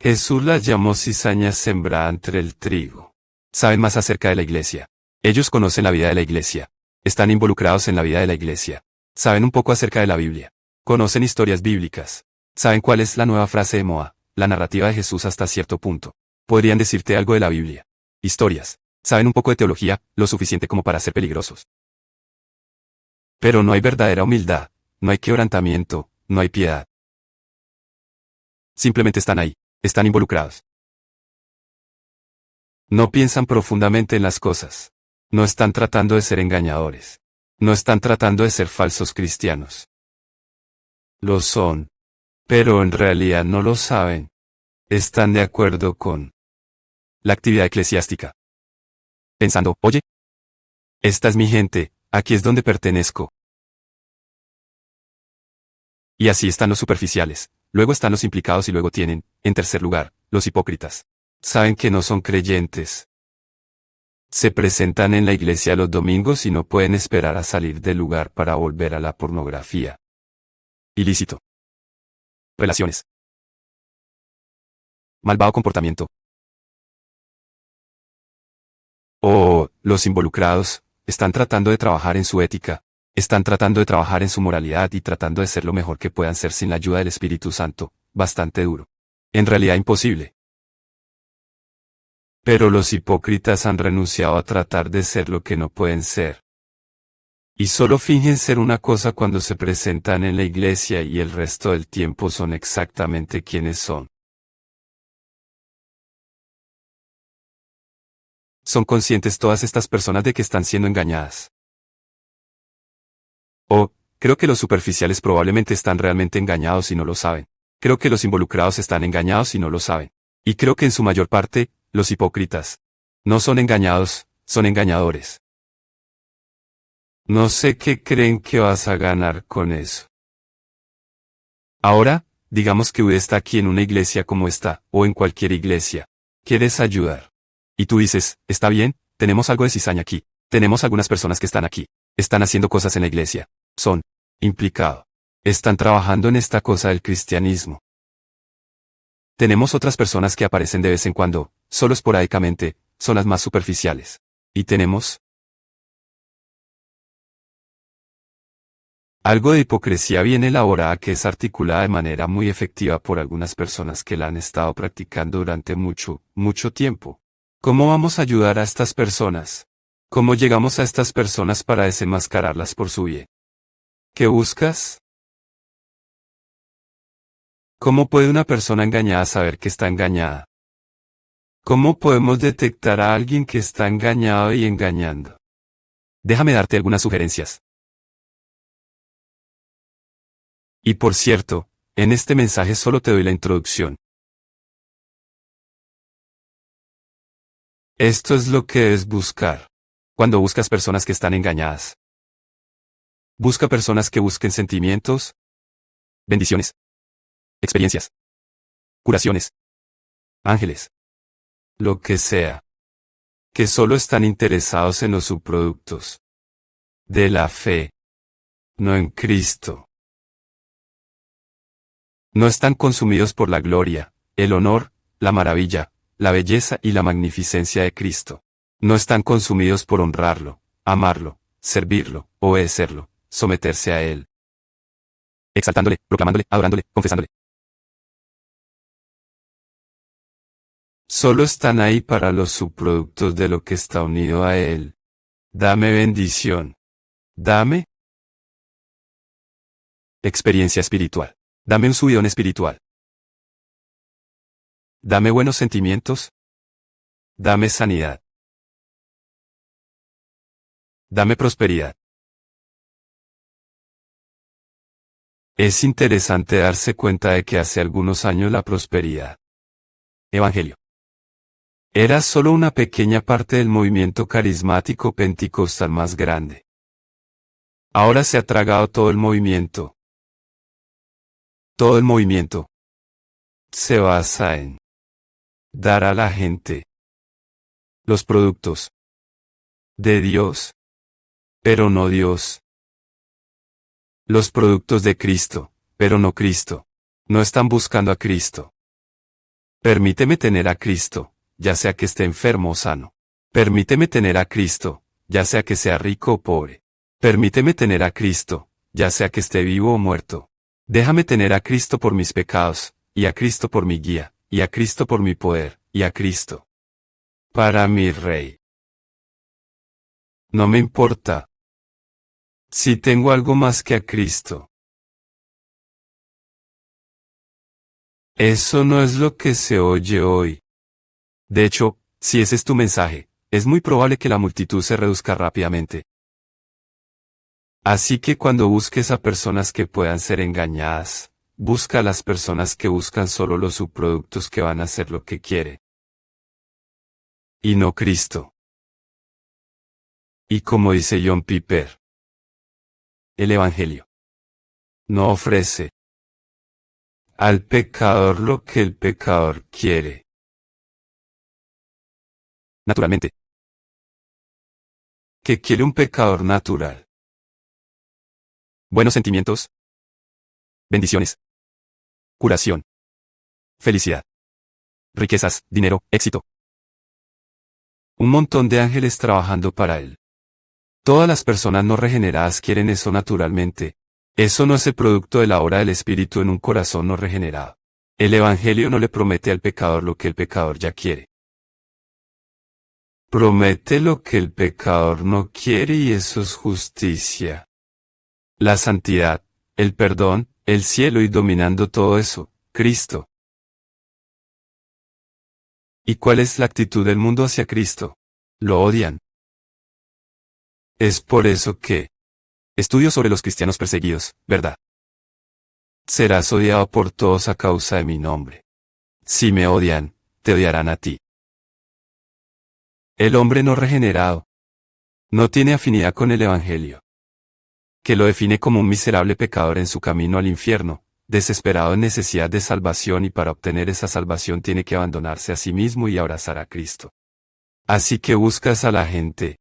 Jesús las llamó cizaña sembrada entre el trigo. Saben más acerca de la iglesia. Ellos conocen la vida de la iglesia. Están involucrados en la vida de la iglesia. Saben un poco acerca de la Biblia. Conocen historias bíblicas. Saben cuál es la nueva frase de moda, la narrativa de Jesús hasta cierto punto. Podrían decirte algo de la Biblia. Historias. Saben un poco de teología, lo suficiente como para ser peligrosos. Pero no hay verdadera humildad, no hay quebrantamiento, no hay piedad. Simplemente están ahí, están involucrados. No piensan profundamente en las cosas. No están tratando de ser engañadores. No están tratando de ser falsos cristianos. Lo son. Pero en realidad no lo saben. Están de acuerdo con la actividad eclesiástica. Pensando, oye, esta es mi gente, Aquí es donde pertenezco. Y así están los superficiales, luego están los implicados y luego tienen, en tercer lugar, los hipócritas. Saben que no son creyentes. Se presentan en la iglesia los domingos y no pueden esperar a salir del lugar para volver a la pornografía. Ilícito. Relaciones. Malvado comportamiento. O, los involucrados, están tratando de trabajar en su ética, están tratando de trabajar en su moralidad y tratando de ser lo mejor que puedan ser sin la ayuda del Espíritu Santo, bastante duro. En realidad imposible. Pero los hipócritas han renunciado a tratar de ser lo que no pueden ser. Y solo fingen ser una cosa cuando se presentan en la iglesia y el resto del tiempo son exactamente quienes son. ¿Son conscientes todas estas personas de que están siendo engañadas? Creo que los superficiales probablemente están realmente engañados y no lo saben. Creo que los involucrados están engañados y no lo saben. Y creo que en su mayor parte, los hipócritas no son engañados, son engañadores. No sé qué creen que vas a ganar con eso. Ahora, digamos que usted está aquí en una iglesia como esta, o en cualquier iglesia. ¿Quieres ayudar? Y tú dices, está bien, tenemos algo de cizaña aquí. Tenemos algunas personas que están aquí. Están haciendo cosas en la iglesia. Son implicados. Están trabajando en esta cosa del cristianismo. Tenemos otras personas que aparecen de vez en cuando, solo esporádicamente, son las más superficiales. Y tenemos algo de hipocresía bien elaborada que es articulada de manera muy efectiva por algunas personas que la han estado practicando durante mucho, mucho tiempo. ¿Cómo vamos a ayudar a estas personas? ¿Cómo llegamos a estas personas para desenmascararlas por su bien? ¿Qué buscas? ¿Cómo puede una persona engañada saber que está engañada? ¿Cómo podemos detectar a alguien que está engañado y engañando? Déjame darte algunas sugerencias. Y por cierto, en este mensaje solo te doy la introducción. Esto es lo que debes buscar. Cuando buscas personas que están engañadas. Busca personas que busquen sentimientos, bendiciones, experiencias, curaciones, ángeles, lo que sea. Que solo están interesados en los subproductos de la fe, no en Cristo. No están consumidos por la gloria, el honor, la maravilla, la belleza y la magnificencia de Cristo. No están consumidos por honrarlo, amarlo, servirlo, obedecerlo, someterse a Él. Exaltándole, proclamándole, adorándole, confesándole. Solo están ahí para los subproductos de lo que está unido a Él. Dame bendición. Dame experiencia espiritual. Dame un subidón espiritual. Dame buenos sentimientos. Dame sanidad. Dame prosperidad. Es interesante darse cuenta de que hace algunos años la prosperidad Evangelio era solo una pequeña parte del movimiento carismático pentecostal más grande. Ahora se ha tragado todo el movimiento. Todo el movimiento se basa en dar a la gente los productos de Dios, pero no Dios. Los productos de Cristo, pero no Cristo. No están buscando a Cristo. Permíteme tener a Cristo, ya sea que esté enfermo o sano. Permíteme tener a Cristo, ya sea que sea rico o pobre. Permíteme tener a Cristo, ya sea que esté vivo o muerto. Déjame tener a Cristo por mis pecados, y a Cristo por mi guía, y a Cristo por mi poder, y a Cristo para mi Rey. No me importa si tengo algo más que a Cristo. Eso no es lo que se oye hoy. De hecho, si ese es tu mensaje, es muy probable que la multitud se reduzca rápidamente. Así que cuando busques a personas que puedan ser engañadas, busca a las personas que buscan solo los subproductos que van a hacer lo que quiere. Y no Cristo. Y como dice John Piper, El Evangelio no ofrece al pecador lo que el pecador quiere. Naturalmente. ¿Qué quiere un pecador natural? Buenos sentimientos, bendiciones, curación, felicidad, riquezas, dinero, éxito. Un montón de ángeles trabajando para él. Todas las personas no regeneradas quieren eso naturalmente. Eso no es el producto de la obra del Espíritu en un corazón no regenerado. El Evangelio no le promete al pecador lo que el pecador ya quiere. Promete lo que el pecador no quiere y eso es justicia. La santidad, el perdón, el cielo y dominando todo eso, Cristo. ¿Y cuál es la actitud del mundo hacia Cristo? Lo odian. Es por eso que estudio sobre los cristianos perseguidos, ¿verdad? Serás odiado por todos a causa de mi nombre. Si me odian, te odiarán a ti. El hombre no regenerado no tiene afinidad con el Evangelio, que lo define como un miserable pecador en su camino al infierno, desesperado en necesidad de salvación y para obtener esa salvación tiene que abandonarse a sí mismo y abrazar a Cristo. Así que buscas a la gente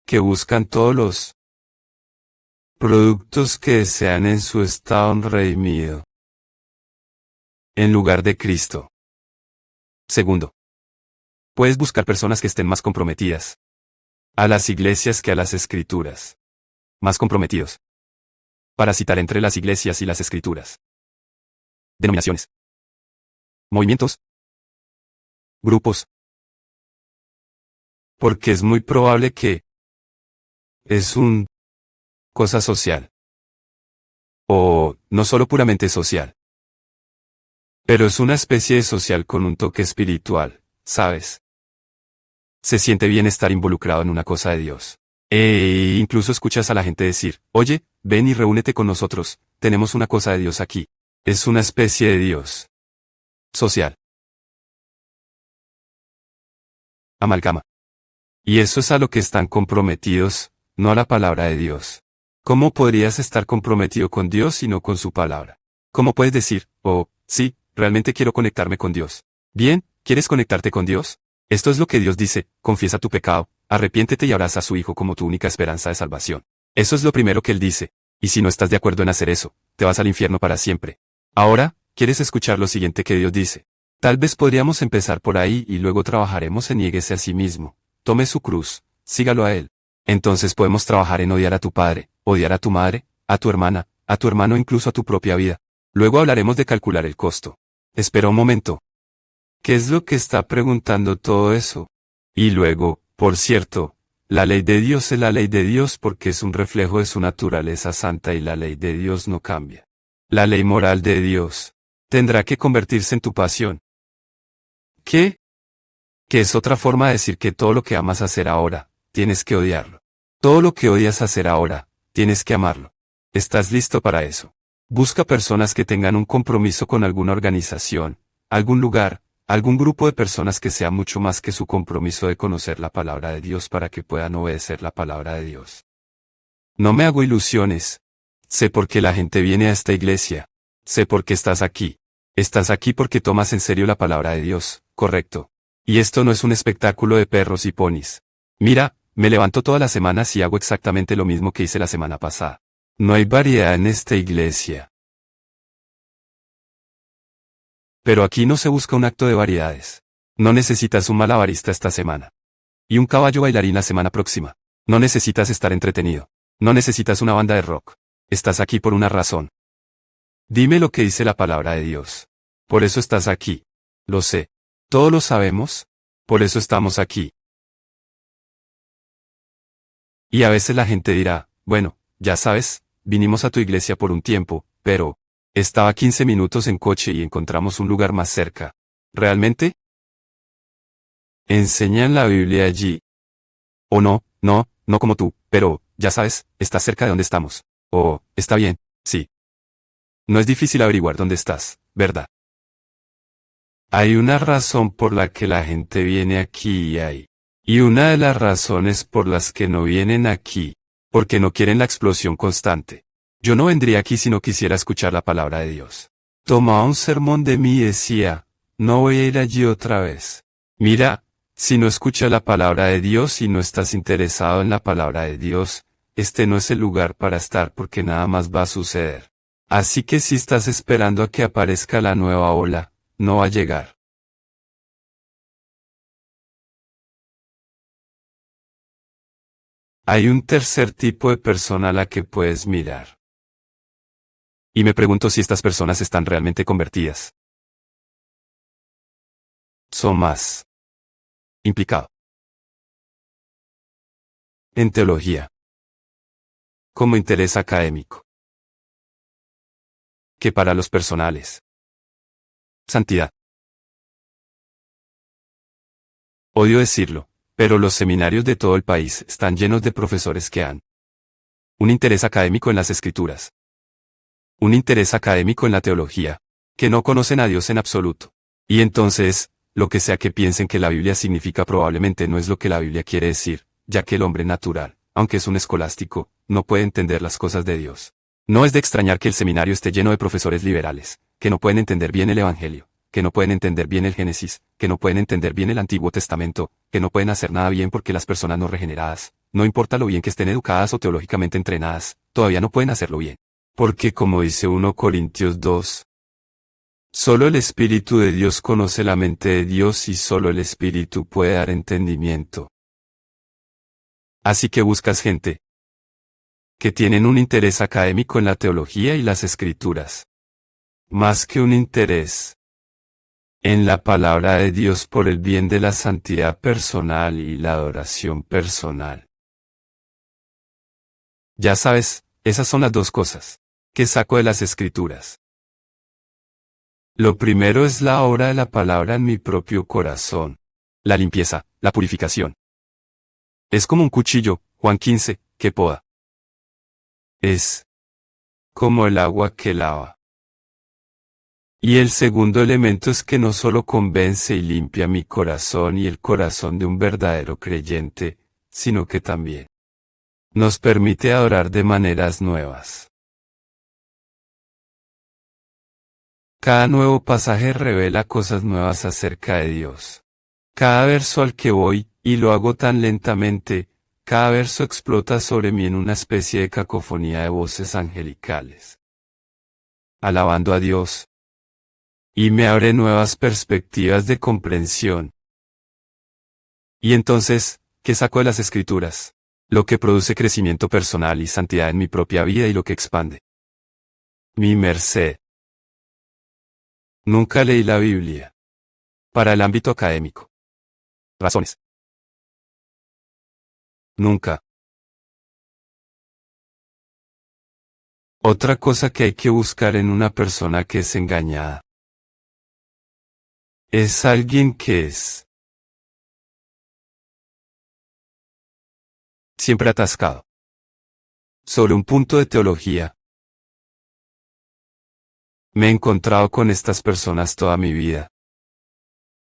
que buscan todos los productos que desean en su estado redimido, en lugar de Cristo. Segundo, puedes buscar personas que estén más comprometidas a las iglesias que a las escrituras. Más comprometidos. Para citar entre las iglesias y las escrituras. Denominaciones. Movimientos. Grupos. Porque es muy probable que es un cosa social. O no solo puramente social. Pero es una especie de social con un toque espiritual, ¿sabes? Se siente bien estar involucrado en una cosa de Dios. E incluso escuchas a la gente decir, oye, ven y reúnete con nosotros, tenemos una cosa de Dios aquí. Es una especie de Dios social. Amalgama. Y eso es a lo que están comprometidos, no a la palabra de Dios. ¿Cómo podrías estar comprometido con Dios si no con su palabra? ¿Cómo puedes decir, oh, sí, realmente quiero conectarme con Dios? Bien, ¿quieres conectarte con Dios? Esto es lo que Dios dice, confiesa tu pecado, arrepiéntete y abraza a su Hijo como tu única esperanza de salvación. Eso es lo primero que Él dice. Y si no estás de acuerdo en hacer eso, te vas al infierno para siempre. Ahora, ¿quieres escuchar lo siguiente que Dios dice? Tal vez podríamos empezar por ahí y luego trabajaremos en niéguese a sí mismo. Tome su cruz, sígalo a Él. Entonces podemos trabajar en odiar a tu padre, odiar a tu madre, a tu hermana, a tu hermano, incluso a tu propia vida. Luego hablaremos de calcular el costo. Espera un momento. ¿Qué es lo que está preguntando todo eso? Y luego, por cierto, la ley de Dios es la ley de Dios porque es un reflejo de su naturaleza santa y la ley de Dios no cambia. La ley moral de Dios tendrá que convertirse en tu pasión. ¿Qué? Que es otra forma de decir que todo lo que amas hacer ahora, tienes que odiarlo. Todo lo que odias hacer ahora, tienes que amarlo. ¿Estás listo para eso? Busca personas que tengan un compromiso con alguna organización, algún lugar, algún grupo de personas que sea mucho más que su compromiso de conocer la palabra de Dios para que puedan obedecer la palabra de Dios. No me hago ilusiones. Sé por qué la gente viene a esta iglesia. Sé por qué estás aquí. Estás aquí porque tomas en serio la palabra de Dios, correcto. Y esto no es un espectáculo de perros y ponis. Mira, me levanto todas las semanas y hago exactamente lo mismo que hice la semana pasada. No hay variedad en esta iglesia. Pero aquí no se busca un acto de variedades. No necesitas un malabarista esta semana. Y un caballo bailarín la semana próxima. No necesitas estar entretenido. No necesitas una banda de rock. Estás aquí por una razón. Dime lo que dice la palabra de Dios. Por eso estás aquí. Lo sé. Todos lo sabemos. Por eso estamos aquí. Y a veces la gente dirá, bueno, ya sabes, vinimos a tu iglesia por un tiempo, pero estaba 15 minutos en coche y encontramos un lugar más cerca. ¿Realmente? ¿Enseñan la Biblia allí? O no, no como tú, pero, ya sabes, está cerca de donde estamos. Oh, está bien, sí. No es difícil averiguar dónde estás, ¿verdad? Hay una razón por la que la gente viene aquí y una de las razones por las que no vienen aquí Porque no quieren la explosión constante. Yo no vendría aquí si no quisiera escuchar la palabra de Dios. Tomaba un sermón de mí y decía, no voy a ir allí otra vez. Mira, si no escuchas la palabra de Dios y no estás interesado en la palabra de Dios, este no es el lugar para estar porque nada más va a suceder. Así que si estás esperando a que aparezca la nueva ola, no va a llegar. Hay un tercer tipo de persona a la que puedes mirar. Y me pregunto si estas personas están realmente convertidas. Son más implicado en teología, como interés académico, que para los personales. Santidad. Odio decirlo, pero los seminarios de todo el país están llenos de profesores que han un interés académico en las escrituras, un interés académico en la teología, que no conocen a Dios en absoluto. Y entonces, lo que sea que piensen que la Biblia significa probablemente no es lo que la Biblia quiere decir, ya que el hombre natural, aunque es un escolástico, no puede entender las cosas de Dios. No es de extrañar que el seminario esté lleno de profesores liberales, que no pueden entender bien el Evangelio, que no pueden entender bien el Génesis, que no pueden entender bien el Antiguo Testamento, que no pueden hacer nada bien porque las personas no regeneradas, no importa lo bien que estén educadas o teológicamente entrenadas, todavía no pueden hacerlo bien. Porque como dice 1 Corintios 2, solo el Espíritu de Dios conoce la mente de Dios y solo el Espíritu puede dar entendimiento. Así que buscas gente que tienen un interés académico en la teología y las escrituras, más que un interés en la palabra de Dios por el bien de la santidad personal y la adoración personal. Ya sabes, esas son las dos cosas que saco de las escrituras. Lo primero es la obra de la palabra en mi propio corazón. La limpieza, la purificación. Es como un cuchillo, Juan 15, que poda. Es como el agua que lava. Y el segundo elemento es que no solo convence y limpia mi corazón y el corazón de un verdadero creyente, sino que también nos permite adorar de maneras nuevas. Cada nuevo pasaje revela cosas nuevas acerca de Dios. Cada verso al que voy, y lo hago tan lentamente, cada verso explota sobre mí en una especie de cacofonía de voces angelicales, alabando a Dios. Y me abre nuevas perspectivas de comprensión. Y entonces, ¿qué saco de las escrituras? Lo que produce crecimiento personal y santidad en mi propia vida y lo que expande mi merced. Nunca leí la Biblia. Para el ámbito académico. Razones. Nunca. Otra cosa que hay que buscar en una persona que es engañada. Es alguien que es siempre atascado sobre un punto de teología. Me he encontrado con estas personas toda mi vida.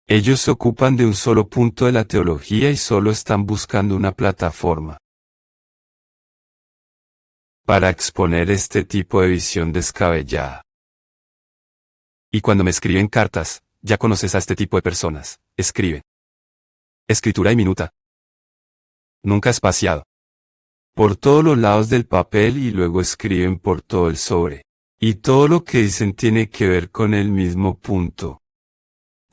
Ellos se ocupan de un solo punto de la teología y solo están buscando una plataforma para exponer este tipo de visión descabellada. Y cuando me escriben cartas, ya conoces a este tipo de personas, escriben. Escritura diminuta. Nunca espaciado. Por todos los lados del papel y luego escriben por todo el sobre. Y todo lo que dicen tiene que ver con el mismo punto.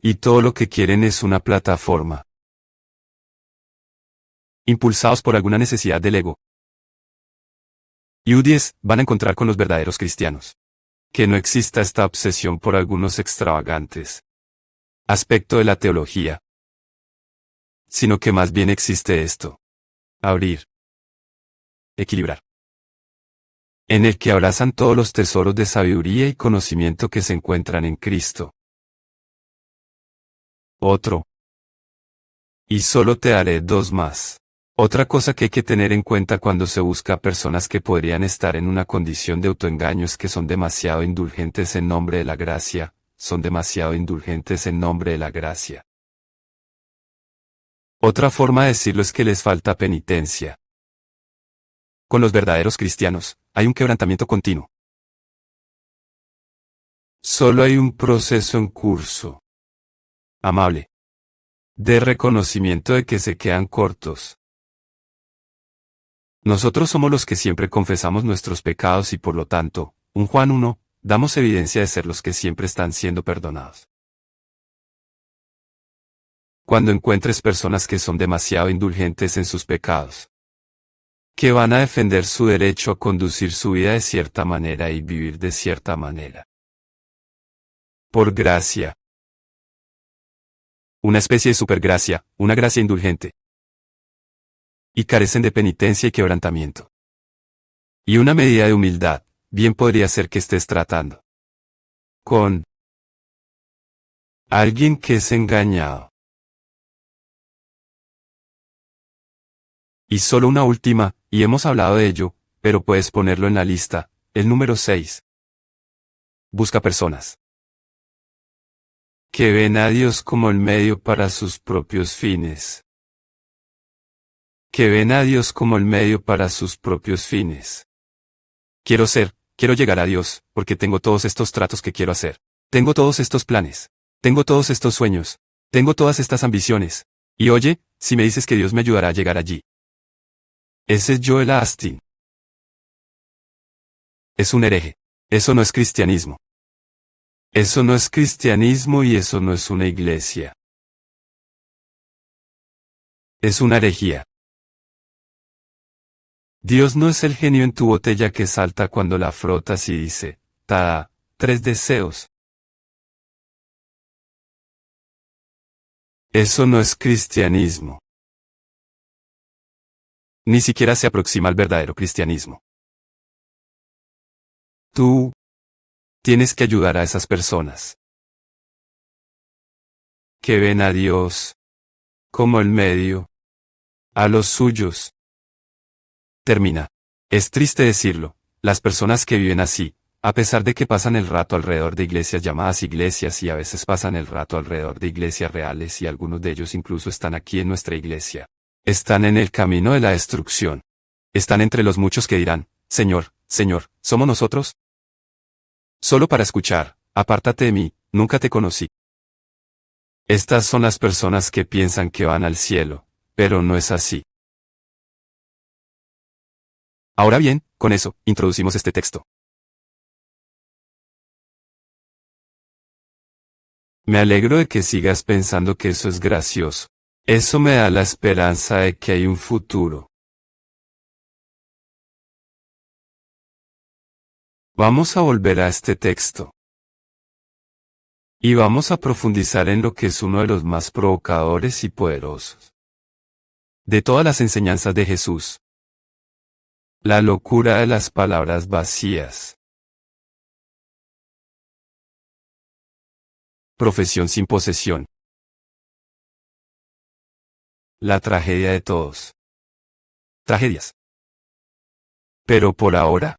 Y todo lo que quieren es una plataforma. Impulsados por alguna necesidad del ego. Y U10 van a encontrar con los verdaderos cristianos. Que no exista esta obsesión por algunos extravagantes aspecto de la teología, sino que más bien existe esto. Abrir. Equilibrar. En el que abrazan todos los tesoros de sabiduría y conocimiento que se encuentran en Cristo. Otro. Y solo te daré dos más. Otra cosa que hay que tener en cuenta cuando se busca a personas que podrían estar en una condición de autoengaño es que son demasiado indulgentes en nombre de la gracia, son demasiado indulgentes en nombre de la gracia. Otra forma de decirlo es que les falta penitencia. Con los verdaderos cristianos, hay un quebrantamiento continuo. Solo hay un proceso en curso. Amable. De reconocimiento de que se quedan cortos. Nosotros somos los que siempre confesamos nuestros pecados y por lo tanto, un Juan 1, damos evidencia de ser los que siempre están siendo perdonados. Cuando encuentres personas que son demasiado indulgentes en sus pecados, que van a defender su derecho a conducir su vida de cierta manera y vivir de cierta manera. Por gracia. Una especie de supergracia, una gracia indulgente. Y carecen de penitencia y quebrantamiento. Y una medida de humildad, bien podría ser que estés tratando con alguien que es engañado. Y solo una última, y hemos hablado de ello, pero puedes ponerlo en la lista, el número 6. Busca personas que ven a Dios como el medio para sus propios fines. Que ven a Dios como el medio para sus propios fines. Quiero llegar a Dios, porque tengo todos estos tratos que quiero hacer. Tengo todos estos planes. Tengo todos estos sueños. Tengo todas estas ambiciones. Y oye, si me dices que Dios me ayudará a llegar allí. Ese es Joel Austin. Es un hereje. Eso no es cristianismo. Eso no es cristianismo y eso no es una iglesia. Es una herejía. Dios no es el genio en tu botella que salta cuando la frotas y dice, ¡tada! 3 deseos. Eso no es cristianismo. Ni siquiera se aproxima al verdadero cristianismo. Tú tienes que ayudar a esas personas que ven a Dios como el medio a los suyos. Termina. Es triste decirlo, las personas que viven así, a pesar de que pasan el rato alrededor de iglesias llamadas iglesias y a veces pasan el rato alrededor de iglesias reales y algunos de ellos incluso están aquí en nuestra iglesia, están en el camino de la destrucción. Están entre los muchos que dirán, Señor, Señor, ¿somos nosotros? Solo para escuchar, apártate de mí, nunca te conocí. Estas son las personas que piensan que van al cielo, pero no es así. Ahora bien, con eso, introducimos este texto. Me alegro de que sigas pensando que eso es gracioso. Eso me da la esperanza de que hay un futuro. Vamos a volver a este texto. Y vamos a profundizar en lo que es uno de los más provocadores y poderosos de todas las enseñanzas de Jesús. La locura de las palabras vacías. Profesión sin posesión. La tragedia de todos. Tragedias. Pero por ahora,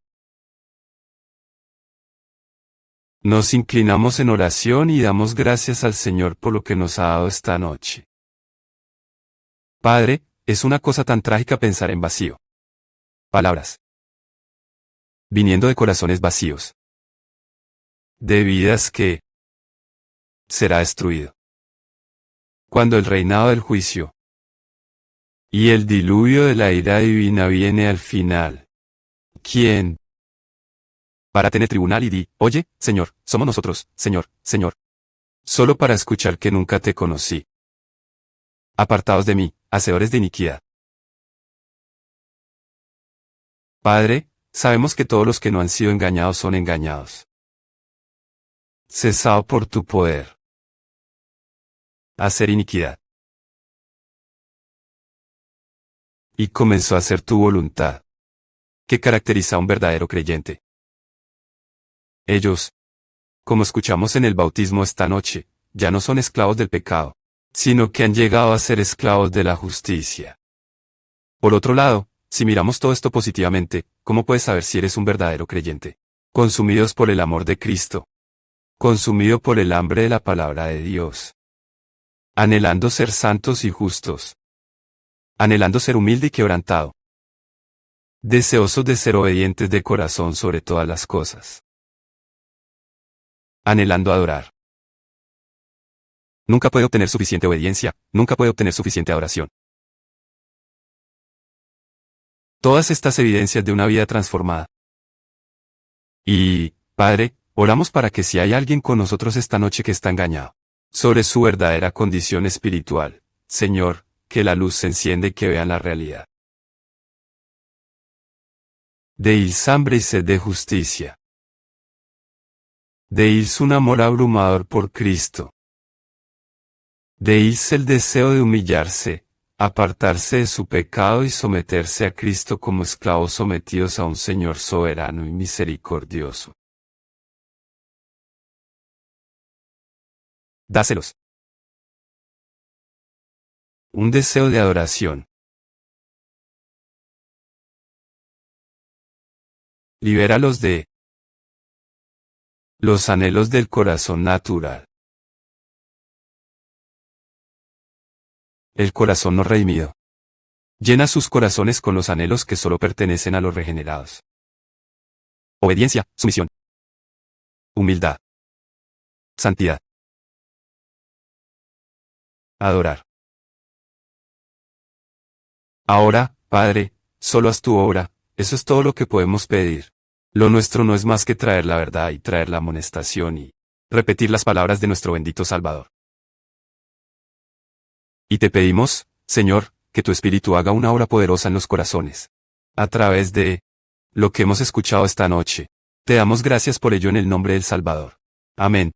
nos inclinamos en oración y damos gracias al Señor por lo que nos ha dado esta noche. Padre, es una cosa tan trágica pensar en vacío. Palabras. Viniendo de corazones vacíos. De vidas que será destruido. Cuando el reinado del juicio y el diluvio de la ira divina viene al final. ¿Quién? Para tener tribunal y di, oye, Señor, somos nosotros, Señor, Señor. Solo para escuchar que nunca te conocí. Apartados de mí, hacedores de iniquidad. Padre, sabemos que todos los que no han sido engañados son engañados. Cesado por tu poder. Hacer iniquidad. Y comenzó a hacer tu voluntad. ¿Qué caracteriza a un verdadero creyente? Ellos, como escuchamos en el bautismo esta noche, ya no son esclavos del pecado, sino que han llegado a ser esclavos de la justicia. Por otro lado, si miramos todo esto positivamente, ¿cómo puedes saber si eres un verdadero creyente? Consumidos por el amor de Cristo. Consumido por el hambre de la palabra de Dios. Anhelando ser santos y justos. Anhelando ser humilde y quebrantado. Deseosos de ser obedientes de corazón sobre todas las cosas. Anhelando adorar. Nunca puede obtener suficiente obediencia, nunca puede obtener suficiente adoración. Todas estas evidencias de una vida transformada. Y, Padre, oramos para que si hay alguien con nosotros esta noche que está engañado sobre su verdadera condición espiritual, Señor, que la luz se enciende y que vean la realidad. Deis hambre y sed de justicia. Deis un amor abrumador por Cristo. Deis el deseo de humillarse, apartarse de su pecado y someterse a Cristo como esclavos sometidos a un Señor soberano y misericordioso. Dáselos. Un deseo de adoración. Libéralos de los anhelos del corazón natural. El corazón no redimido. Llena sus corazones con los anhelos que solo pertenecen a los regenerados. Obediencia, sumisión. Humildad. Santidad. Adorar. Ahora, Padre, solo haz tu obra, eso es todo lo que podemos pedir. Lo nuestro no es más que traer la verdad y traer la amonestación y repetir las palabras de nuestro bendito Salvador. Y te pedimos, Señor, que tu Espíritu haga una obra poderosa en los corazones. A través de lo que hemos escuchado esta noche. Te damos gracias por ello en el nombre del Salvador. Amén.